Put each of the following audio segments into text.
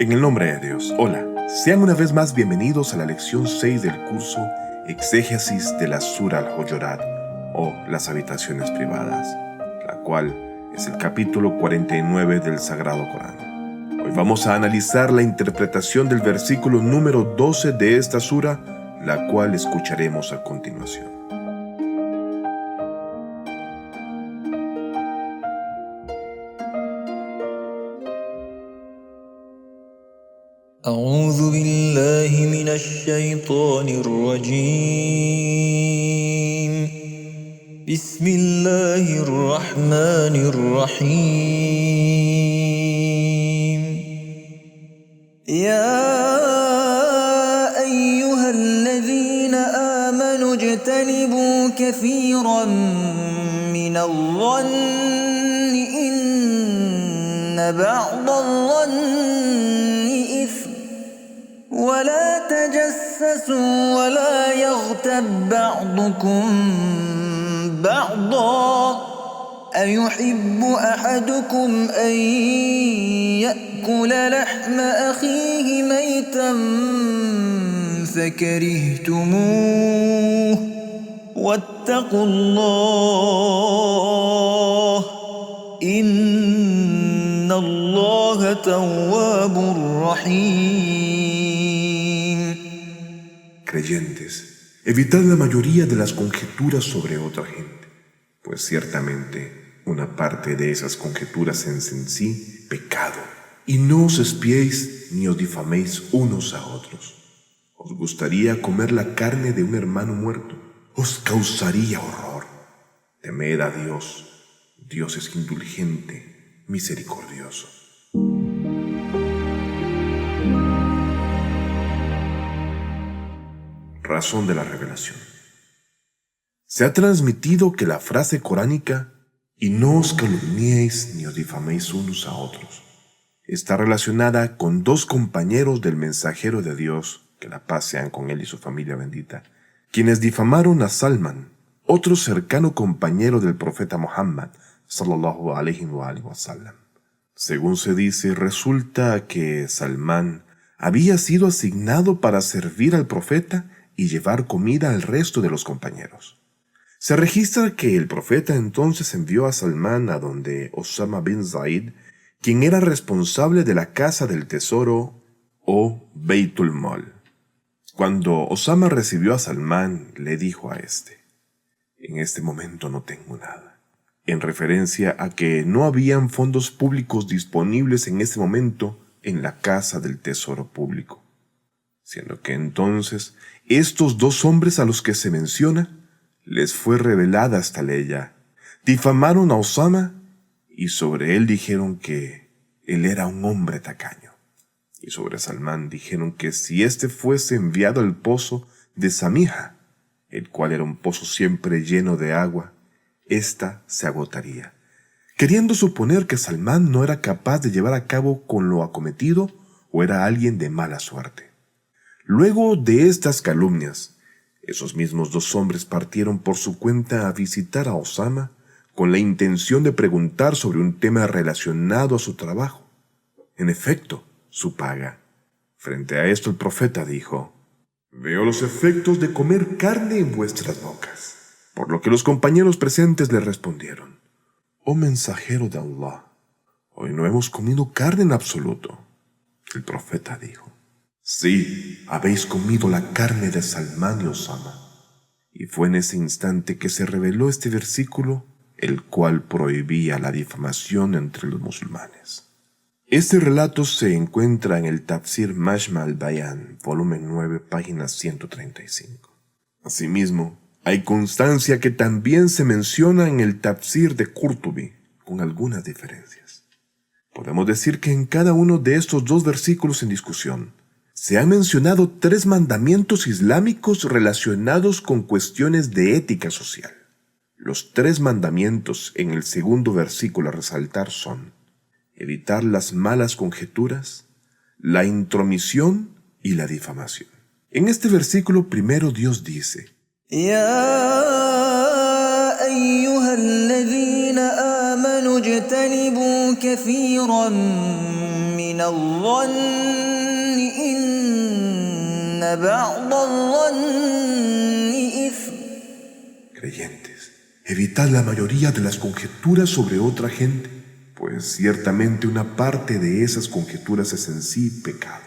En el nombre de Dios, hola. Sean una vez más bienvenidos a la lección 6 del curso Exégesis de la Sura al-Hujurat o Las Habitaciones Privadas, la cual es el capítulo 49 del Sagrado Corán. Hoy vamos a analizar la interpretación del versículo número 12 de esta sura, la cual escucharemos a continuación. أعوذ بالله من الشيطان الرجيم بسم الله الرحمن الرحيم يا أيها الذين آمنوا اجتنبوا كثيرا من الظن إن بعض الظن إثم ولا تجسسوا ولا يغتب بعضكم بعضا أيحب أحدكم أن يأكل لحم أخيه ميتا فكرهتموه واتقوا الله إن الله تواب رحيم. Creyentes, evitad la mayoría de las conjeturas sobre otra gente, pues ciertamente una parte de esas conjeturas es en sí pecado. Y no os espiéis ni os difaméis unos a otros. ¿Os gustaría comer la carne de un hermano muerto? Os causaría horror. Temed a Dios. Dios es indulgente, misericordioso. Razón de la revelación. Se ha transmitido que la frase coránica «y no os calumniéis ni os difaméis unos a otros» está relacionada con dos compañeros del mensajero de Dios, que la paz sean con él y su familia bendita, quienes difamaron a Salman, otro cercano compañero del profeta Muhammad, sallallahu alaihi wa sallam. Según se dice, resulta que Salman había sido asignado para servir al profeta y llevar comida al resto de los compañeros. Se registra que el profeta entonces envió a Salman a donde Osama bin Zaid, quien era responsable de la casa del tesoro o Beitul Mal. Cuando Osama recibió a Salman, le dijo a este: «En este momento no tengo nada», en referencia a que no habían fondos públicos disponibles en ese momento en la casa del tesoro público, siendo que entonces estos dos hombres a los que se menciona les fue revelada esta ley. Difamaron a Osama y sobre él dijeron que él era un hombre tacaño. Y sobre Salman dijeron que si éste fuese enviado al pozo de Samija, el cual era un pozo siempre lleno de agua, ésta se agotaría, queriendo suponer que Salman no era capaz de llevar a cabo con lo acometido o era alguien de mala suerte. Luego de estas calumnias, esos mismos dos hombres partieron por su cuenta a visitar a Osama con la intención de preguntar sobre un tema relacionado a su trabajo. En efecto, su paga. Frente a esto el profeta dijo: «Veo los efectos de comer carne en vuestras bocas». Por lo que los compañeros presentes le respondieron: «Oh mensajero de Allah, hoy no hemos comido carne en absoluto». El profeta dijo: «Sí, habéis comido la carne de Salman y Osama». Y fue en ese instante que se reveló este versículo, el cual prohibía la difamación entre los musulmanes. Este relato se encuentra en el Tafsir Majma al-Bayan, volumen 9, página 135. Asimismo, hay constancia que también se menciona en el Tafsir de Qurtubi, con algunas diferencias. Podemos decir que en cada uno de estos dos versículos en discusión, se han mencionado 3 mandamientos islámicos relacionados con cuestiones de ética social. Los 3 mandamientos en el segundo versículo a resaltar son: evitar las malas conjeturas, la intromisión y la difamación. En este versículo primero Dios dice: يا أيها الذين آمنوا واجتنبوا كثيرا من الظن إن بعض الظن إثم. Creyentes, evitad la mayoría de las conjeturas sobre otra gente, pues ciertamente una parte de esas conjeturas es en sí pecado.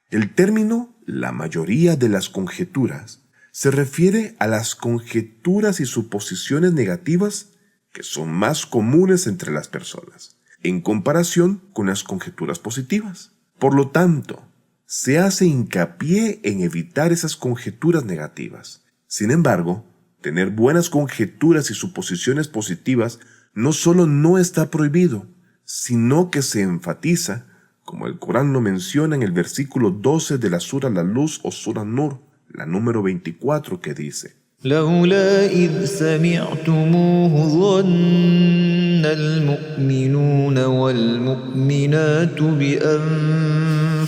El término la mayoría de las conjeturas se refiere a las conjeturas y suposiciones negativas que son más comunes entre las personas, en comparación con las conjeturas positivas. Por lo tanto, se hace hincapié en evitar esas conjeturas negativas. Sin embargo, tener buenas conjeturas y suposiciones positivas no solo no está prohibido, sino que se enfatiza, como el Corán lo menciona en el versículo 12 de la Sura La Luz o Sura Nur, la número 24, que dice: لولا إذ سمعتموه ظن المؤمنون والمؤمنات بأنفسهم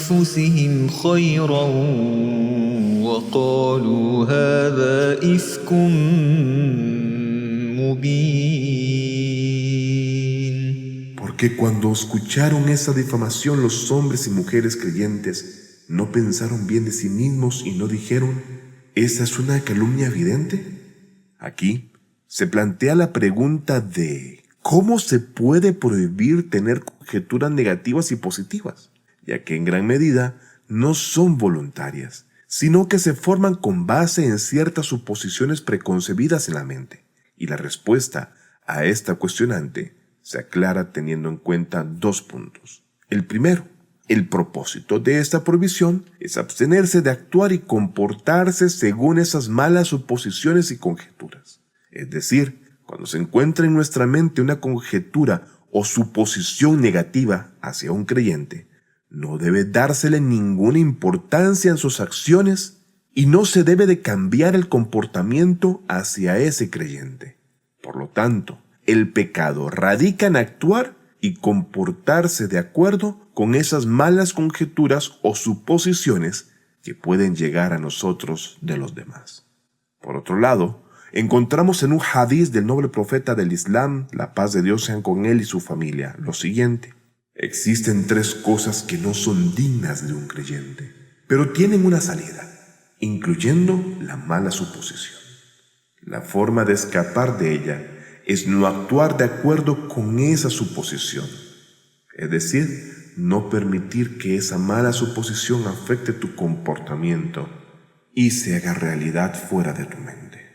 خيرا وقالوا هذا إفك مبين. Porque cuando escucharon esa difamación los hombres y mujeres creyentes, no pensaron bien de sí mismos y no dijeron: ¿esa es una calumnia evidente? Aquí se plantea la pregunta de ¿cómo se puede prohibir tener conjeturas negativas y positivas? Ya que en gran medida no son voluntarias, sino que se forman con base en ciertas suposiciones preconcebidas en la mente. Y la respuesta a esta cuestionante se aclara teniendo en cuenta dos puntos. El primero, el propósito de esta prohibición es abstenerse de actuar y comportarse según esas malas suposiciones y conjeturas. Es decir, cuando se encuentra en nuestra mente una conjetura o suposición negativa hacia un creyente, no debe dársele ninguna importancia en sus acciones y no se debe de cambiar el comportamiento hacia ese creyente. Por lo tanto, el pecado radica en actuar y comportarse de acuerdo con esas malas conjeturas o suposiciones que pueden llegar a nosotros de los demás. Por otro lado, encontramos en un hadiz del noble profeta del Islam, la paz de Dios sea con él y su familia, lo siguiente: existen tres cosas que no son dignas de un creyente, pero tienen una salida, incluyendo la mala suposición. La forma de escapar de ella es no actuar de acuerdo con esa suposición, es decir, no permitir que esa mala suposición afecte tu comportamiento y se haga realidad fuera de tu mente.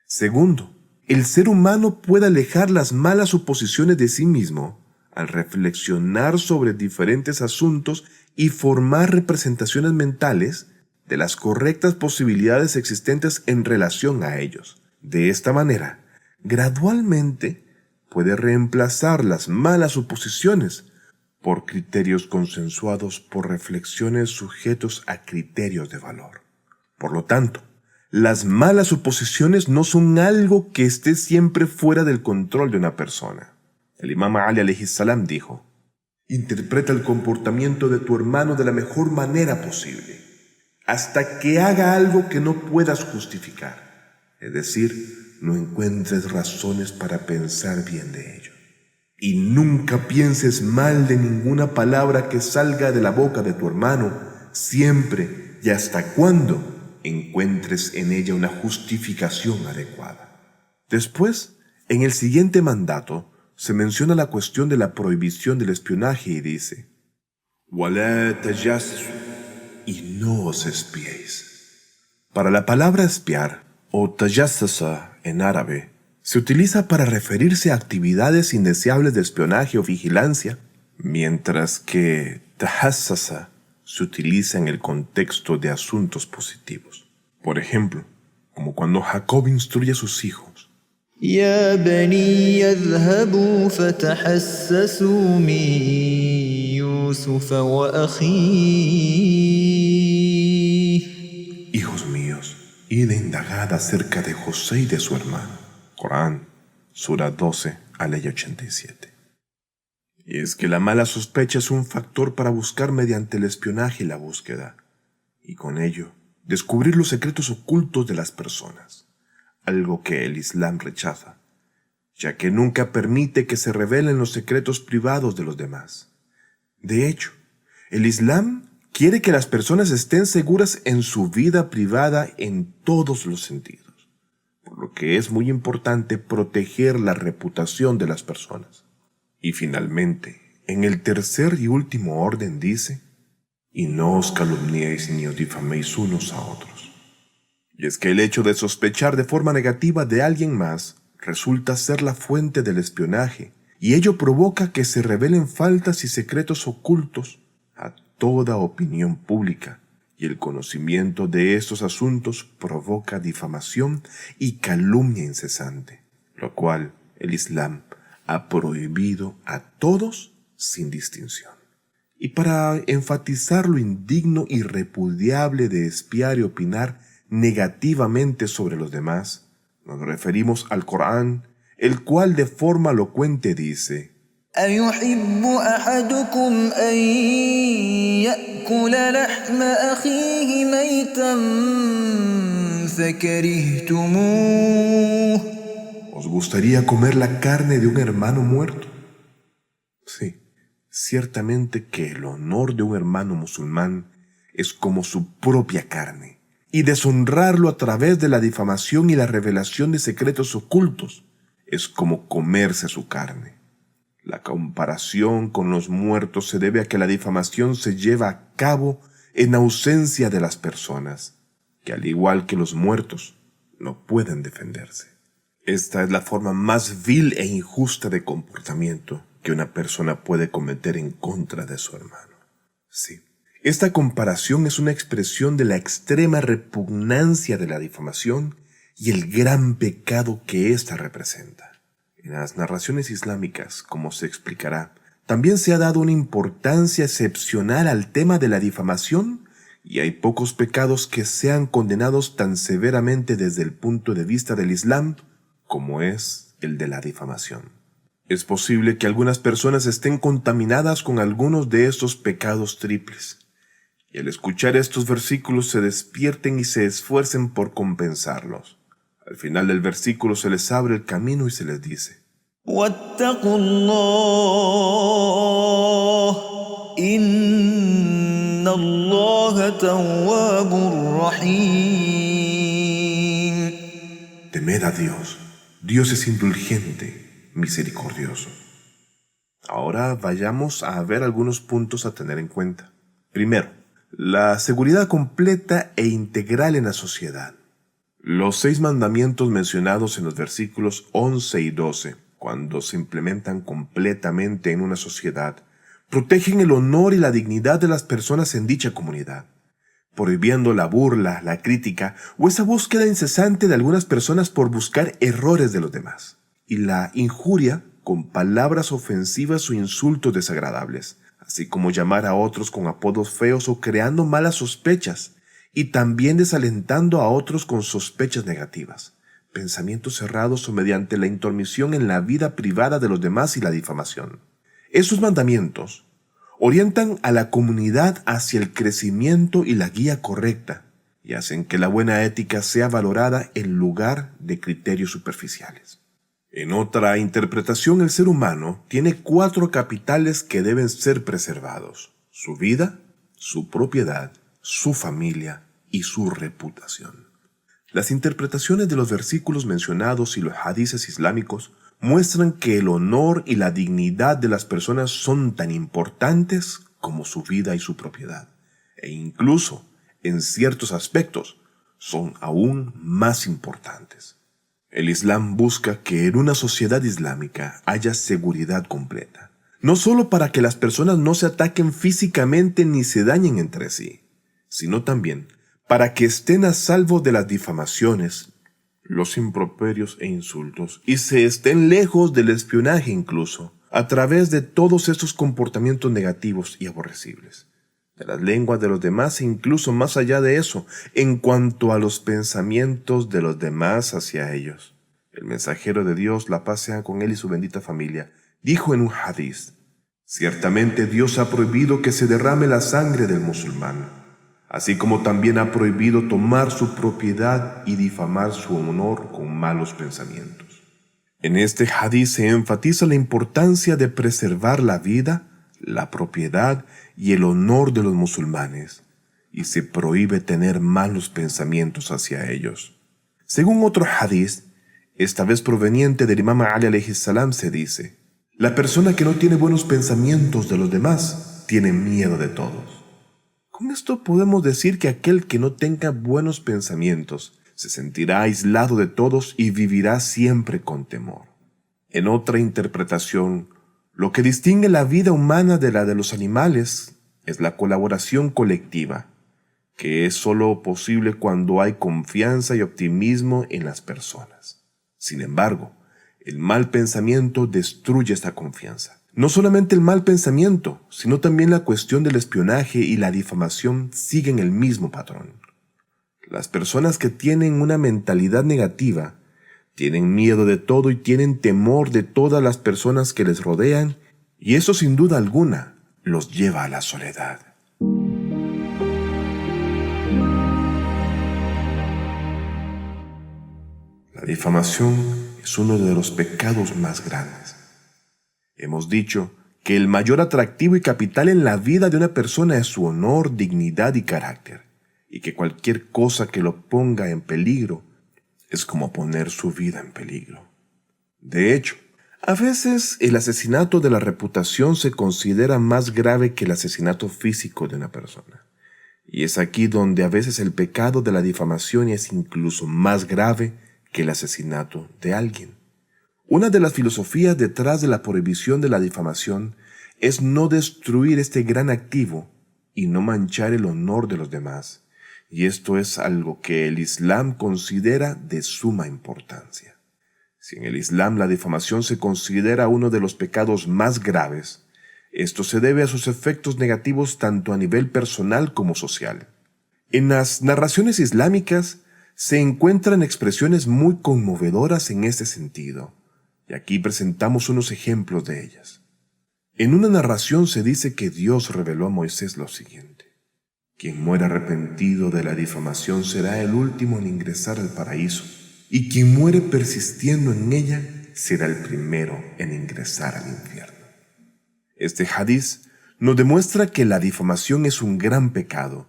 Segundo, el ser humano puede alejar las malas suposiciones de sí mismo al reflexionar sobre diferentes asuntos y formar representaciones mentales de las correctas posibilidades existentes en relación a ellos. De esta manera, gradualmente puede reemplazar las malas suposiciones por criterios consensuados por reflexiones sujetos a criterios de valor. Por lo tanto, las malas suposiciones no son algo que esté siempre fuera del control de una persona. El Imam Ali alayhi salam dijo: interpreta el comportamiento de tu hermano de la mejor manera posible, hasta que haga algo que no puedas justificar, es decir, no encuentres razones para pensar bien de ello. Y nunca pienses mal de ninguna palabra que salga de la boca de tu hermano, siempre y hasta cuando encuentres en ella una justificación adecuada. Después, en el siguiente mandato, se menciona la cuestión de la prohibición del espionaje y dice: وَلَا تَجَسُّسُوا, y no os espiéis. Para la palabra espiar, o tajassasa en árabe, se utiliza para referirse a actividades indeseables de espionaje o vigilancia, mientras que tajassasa se utiliza en el contexto de asuntos positivos. Por ejemplo, como cuando Jacob instruye a sus hijos: يا بني اذهبوا فتحسسوا من يوسف وأخيه. Hijos míos, id e indagad acerca de José y de su hermano. Corán, Sura 12, aleya 87. Y es que la mala sospecha es un factor para buscar mediante el espionaje y la búsqueda, y con ello descubrir los secretos ocultos de las personas, algo que el Islam rechaza, ya que nunca permite que se revelen los secretos privados de los demás. De hecho, el Islam quiere que las personas estén seguras en su vida privada en todos los sentidos, por lo que es muy importante proteger la reputación de las personas. Y finalmente, en el tercer y último orden dice: y no os calumniéis ni os difaméis unos a otros. Y es que el hecho de sospechar de forma negativa de alguien más resulta ser la fuente del espionaje, y ello provoca que se revelen faltas y secretos ocultos a toda opinión pública, y el conocimiento de estos asuntos provoca difamación y calumnia incesante, lo cual el Islam ha prohibido a todos sin distinción. Y para enfatizar lo indigno y repudiable de espiar y opinar negativamente sobre los demás, nos referimos al Corán, el cual de forma elocuente dice: أيحب أحدكم أن يأكل لحم أخيه ميتا فكرهتموه. ¿Os gustaría comer la carne de un hermano muerto? Sí, ciertamente que el honor de un hermano musulmán es como su propia carne, y deshonrarlo a través de la difamación y la revelación de secretos ocultos es como comerse su carne. La comparación con los muertos se debe a que la difamación se lleva a cabo en ausencia de las personas, que al igual que los muertos, no pueden defenderse. Esta es la forma más vil e injusta de comportamiento que una persona puede cometer en contra de su hermano. Sí, esta comparación es una expresión de la extrema repugnancia de la difamación y el gran pecado que ésta representa. En las narraciones islámicas, como se explicará, también se ha dado una importancia excepcional al tema de la difamación, y hay pocos pecados que sean condenados tan severamente desde el punto de vista del Islam como es el de la difamación. Es posible que algunas personas estén contaminadas con algunos de estos pecados triples, y al escuchar estos versículos se despierten y se esfuercen por compensarlos. Al final del versículo se les abre el camino y se les dice: واتقوا الله إن الله تواب رحيم. Temed a Dios. Dios es indulgente, misericordioso. Ahora vayamos a ver algunos puntos a tener en cuenta. Primero, la seguridad completa e integral en la sociedad. Los 6 mandamientos mencionados en los versículos 11 y 12, cuando se implementan completamente en una sociedad, protegen el honor y la dignidad de las personas en dicha comunidad, prohibiendo la burla, la crítica o esa búsqueda incesante de algunas personas por buscar errores de los demás, y la injuria con palabras ofensivas o insultos desagradables, así como llamar a otros con apodos feos o creando malas sospechas, y también desalentando a otros con sospechas negativas, pensamientos cerrados o mediante la intromisión en la vida privada de los demás y la difamación. Esos mandamientos orientan a la comunidad hacia el crecimiento y la guía correcta, y hacen que la buena ética sea valorada en lugar de criterios superficiales. En otra interpretación, el ser humano tiene 4 capitales que deben ser preservados: su vida, su propiedad, su familia y su reputación. Las interpretaciones de los versículos mencionados y los hadices islámicos muestran que el honor y la dignidad de las personas son tan importantes como su vida y su propiedad, e incluso, en ciertos aspectos, son aún más importantes. El Islam busca que en una sociedad islámica haya seguridad completa, no solo para que las personas no se ataquen físicamente ni se dañen entre sí, sino también para que estén a salvo de las difamaciones, los improperios e insultos, y se estén lejos del espionaje incluso, a través de todos estos comportamientos negativos y aborrecibles, de las lenguas de los demás e incluso más allá de eso, en cuanto a los pensamientos de los demás hacia ellos. El mensajero de Dios, la paz sea con él y su bendita familia, dijo en un hadiz: ciertamente Dios ha prohibido que se derrame la sangre del musulmán, así como también ha prohibido tomar su propiedad y difamar su honor con malos pensamientos. En este hadiz se enfatiza la importancia de preservar la vida, la propiedad y el honor de los musulmanes, y se prohíbe tener malos pensamientos hacia ellos. Según otro hadiz, esta vez proveniente del imam Ali alayhi salam, se dice: la persona que no tiene buenos pensamientos de los demás tiene miedo de todos. Con esto podemos decir que aquel que no tenga buenos pensamientos se sentirá aislado de todos y vivirá siempre con temor. En otra interpretación, lo que distingue la vida humana de la de los animales es la colaboración colectiva, que es solo posible cuando hay confianza y optimismo en las personas. Sin embargo, el mal pensamiento destruye esta confianza. No solamente el mal pensamiento, sino también la cuestión del espionaje y la difamación siguen el mismo patrón. Las personas que tienen una mentalidad negativa tienen miedo de todo y tienen temor de todas las personas que les rodean, y eso sin duda alguna los lleva a la soledad. La difamación es uno de los pecados más grandes. Hemos dicho que el mayor atractivo y capital en la vida de una persona es su honor, dignidad y carácter, y que cualquier cosa que lo ponga en peligro es como poner su vida en peligro. De hecho, a veces el asesinato de la reputación se considera más grave que el asesinato físico de una persona. Y es aquí donde a veces el pecado de la difamación es incluso más grave que el asesinato de alguien. Una de las filosofías detrás de la prohibición de la difamación es no destruir este gran activo y no manchar el honor de los demás. Y esto es algo que el Islam considera de suma importancia. Si en el Islam la difamación se considera uno de los pecados más graves, esto se debe a sus efectos negativos tanto a nivel personal como social. En las narraciones islámicas se encuentran expresiones muy conmovedoras en este sentido, y aquí presentamos unos ejemplos de ellas. En una narración se dice que Dios reveló a Moisés lo siguiente: quien muera arrepentido de la difamación será el último en ingresar al paraíso, y quien muere persistiendo en ella será el primero en ingresar al infierno. Este hadiz nos demuestra que la difamación es un gran pecado,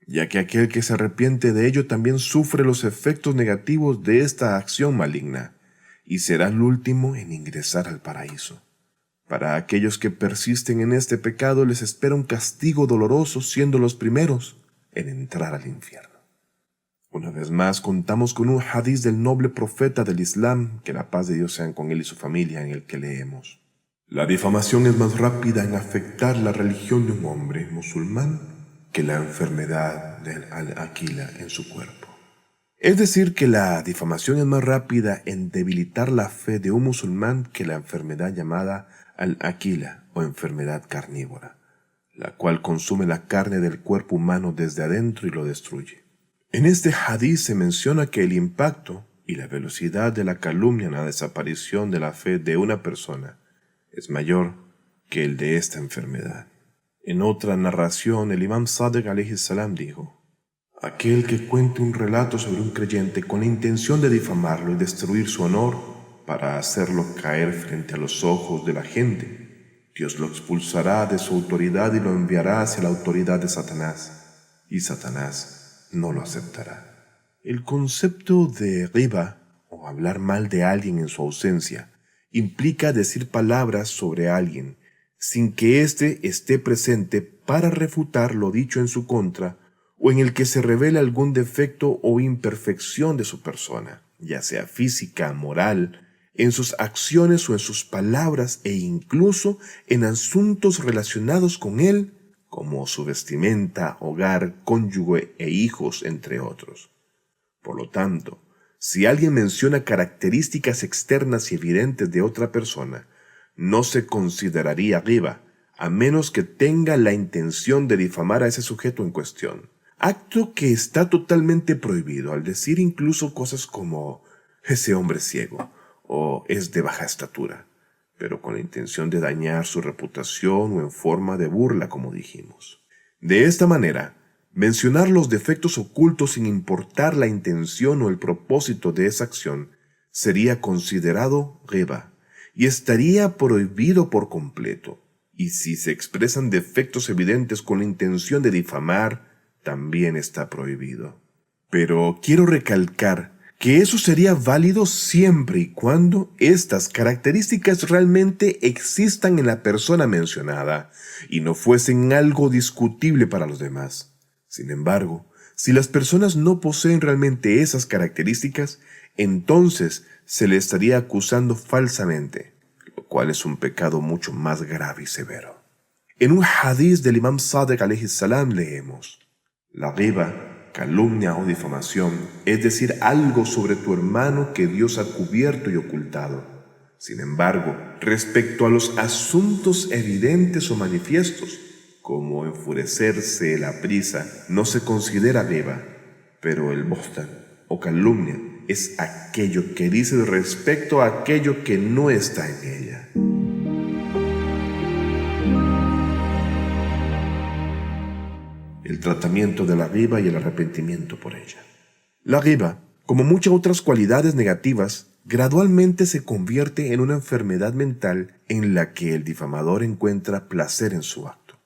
ya que aquel que se arrepiente de ello también sufre los efectos negativos de esta acción maligna, y será el último en ingresar al paraíso. Para aquellos que persisten en este pecado les espera un castigo doloroso, siendo los primeros en entrar al infierno. Una vez más contamos con un hadiz del noble profeta del Islam, que la paz de Dios sea con él y su familia, en el que leemos: la difamación es más rápida en afectar la religión de un hombre musulmán que la enfermedad del al-Aqila en su cuerpo. Es decir, que la difamación es más rápida en debilitar la fe de un musulmán que la enfermedad llamada al-Aqila o enfermedad carnívora, la cual consume la carne del cuerpo humano desde adentro y lo destruye. En este hadiz se menciona que el impacto y la velocidad de la calumnia en la desaparición de la fe de una persona es mayor que el de esta enfermedad. En otra narración, el imam Sadiq alayhi salam dijo: aquel que cuente un relato sobre un creyente con la intención de difamarlo y destruir su honor para hacerlo caer frente a los ojos de la gente, Dios lo expulsará de su autoridad y lo enviará hacia la autoridad de Satanás, y Satanás no lo aceptará. El concepto de riba, o hablar mal de alguien en su ausencia, implica decir palabras sobre alguien sin que éste esté presente para refutar lo dicho en su contra, o en el que se revele algún defecto o imperfección de su persona, ya sea física, moral, en sus acciones o en sus palabras, e incluso en asuntos relacionados con él, como su vestimenta, hogar, cónyuge e hijos, entre otros. Por lo tanto, si alguien menciona características externas y evidentes de otra persona, no se consideraría riba, a menos que tenga la intención de difamar a ese sujeto en cuestión. Acto que está totalmente prohibido, al decir incluso cosas como «ese hombre es ciego» o «es de baja estatura», pero con la intención de dañar su reputación o en forma de burla, como dijimos. De esta manera, mencionar los defectos ocultos sin importar la intención o el propósito de esa acción sería considerado ghibah y estaría prohibido por completo. Y si se expresan defectos evidentes con la intención de difamar, también está prohibido. Pero quiero recalcar que eso sería válido siempre y cuando estas características realmente existan en la persona mencionada y no fuesen algo discutible para los demás. Sin embargo, si las personas no poseen realmente esas características, entonces se le estaría acusando falsamente, lo cual es un pecado mucho más grave y severo. En un hadiz del Imam Sadiq alayhi salam leemos: la ghibah, calumnia o difamación, es decir, algo sobre tu hermano que Dios ha cubierto y ocultado. Sin embargo, respecto a los asuntos evidentes o manifiestos, como enfurecerse, la prisa, no se considera ghibah, pero el bohtan o calumnia es aquello que dice respecto a aquello que no está en ella. El tratamiento de la ghibah y el arrepentimiento por ella. La ghibah, como muchas otras cualidades negativas, gradualmente se convierte en una enfermedad mental en la que el difamador encuentra placer en su acto.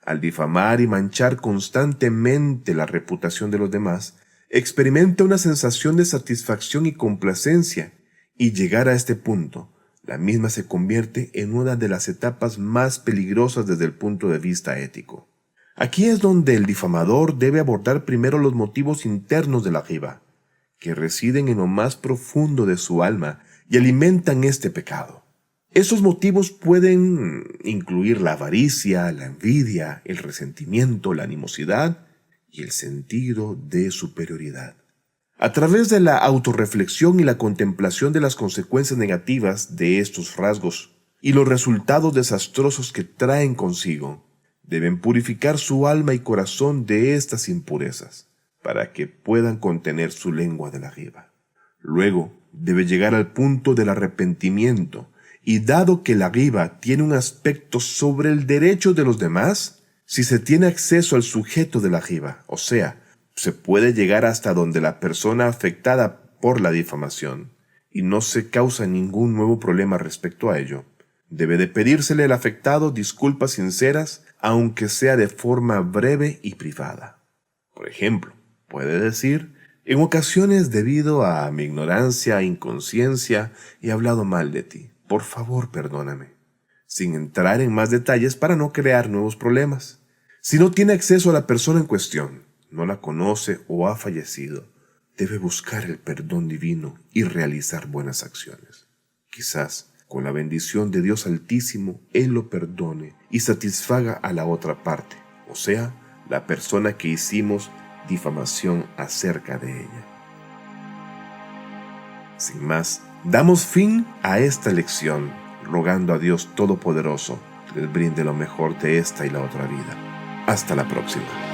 Al difamar y manchar constantemente la reputación de los demás, experimenta una sensación de satisfacción y complacencia, y llegar a este punto, la misma se convierte en una de las etapas más peligrosas desde el punto de vista ético. Aquí es donde el difamador debe abordar primero los motivos internos de la ghibah, que residen en lo más profundo de su alma y alimentan este pecado. Esos motivos pueden incluir la avaricia, la envidia, el resentimiento, la animosidad y el sentido de superioridad. A través de la autorreflexión y la contemplación de las consecuencias negativas de estos rasgos y los resultados desastrosos que traen consigo, deben purificar su alma y corazón de estas impurezas, para que puedan contener su lengua de la ghibah. Luego, debe llegar al punto del arrepentimiento, y dado que la ghibah tiene un aspecto sobre el derecho de los demás, si se tiene acceso al sujeto de la ghibah, o sea, se puede llegar hasta donde la persona afectada por la difamación, y no se causa ningún nuevo problema respecto a ello, debe de pedírsele al afectado disculpas sinceras, aunque sea de forma breve y privada. Por ejemplo, puede decir: en ocasiones, debido a mi ignorancia e inconsciencia, he hablado mal de ti. Por favor, perdóname. Sin entrar en más detalles para no crear nuevos problemas. Si no tiene acceso a la persona en cuestión, no la conoce o ha fallecido, debe buscar el perdón divino y realizar buenas acciones. Quizás, con la bendición de Dios Altísimo, Él lo perdone y satisfaga a la otra parte, o sea, la persona que hicimos difamación acerca de ella. Sin más, damos fin a esta lección, rogando a Dios Todopoderoso que les brinde lo mejor de esta y la otra vida. Hasta la próxima.